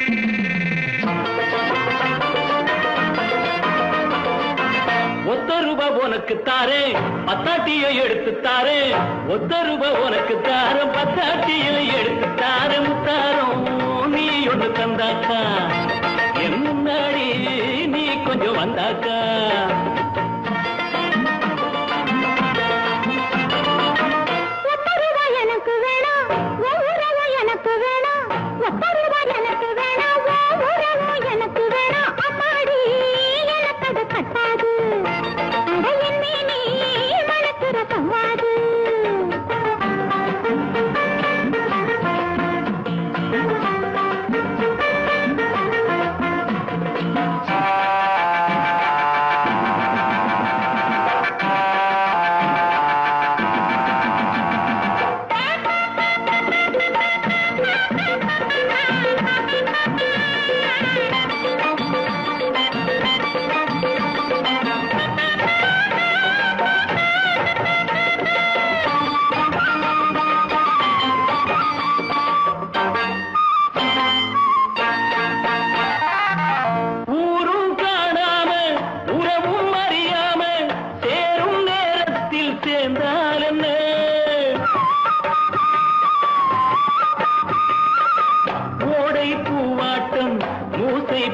₹1 உனக்கு தாரே பத்தாட்டியை எடுத்து தாரே ₹1 உனக்கு தாரம் பத்தாட்டியை எடுத்து தாரே முத்தாரம் நீ ஒன்று தந்தாக்கா என் முன்னாடி நீ கொஞ்சம் வந்தாக்கா எனக்கு வேணாம் எனக்கு வேணாம் எனக்கு வேணாம் எனக்கு வேணாம் அம்மாடி எனக்கு அது கட்டாது நீ மனசுற சவாது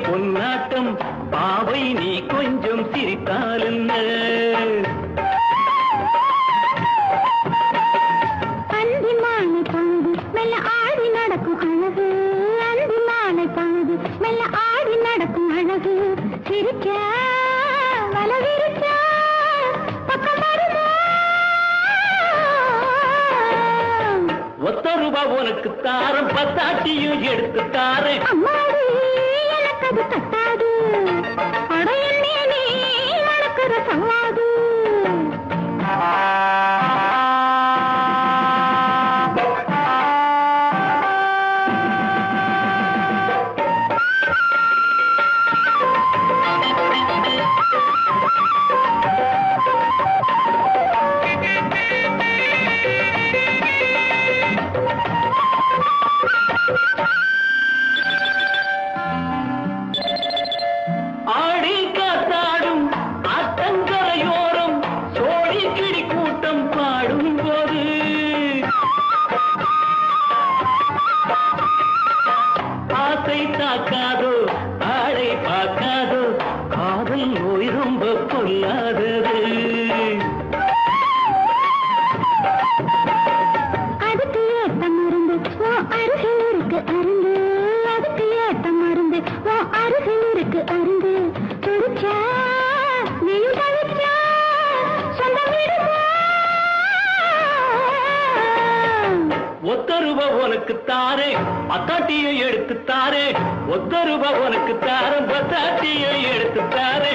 பொன்னாட்டம் பாவை நீ கொஞ்சம் சிரித்தால் அந்திமானை பழுது மெல்ல ஆடி நடக்கும் அழகு அந்திமானை பழுது மெல்ல ஆடி நடக்கும் அழகு சிரிக்க வலவிரிக்க பக்கம் வருமா ₹1 உனக்கு தாரம் பத்தாட்டியும் எடுத்து தாரேன் அது கட்டாது அடையன்னே நீ நடக்கிற சவாது தாக்காதோ ஆளை பார்க்காதோ காதல் நோய் ரொம்ப பொல்லாதது அதுக்கு ஏத்த மருந்து அருகில் இருக்கு அருந்து அதுக்கு ஏத்த மருந்து அருகில் இருக்கு அருந்து துடிச்சா நீயும் தவிச்சா சொந்தம் ₹1 உனக்கு தாரே பத்தாட்டியை எடுத்து தாரே ₹1 உனக்கு தாரம் பத்தாட்டியை எடுத்து தாரே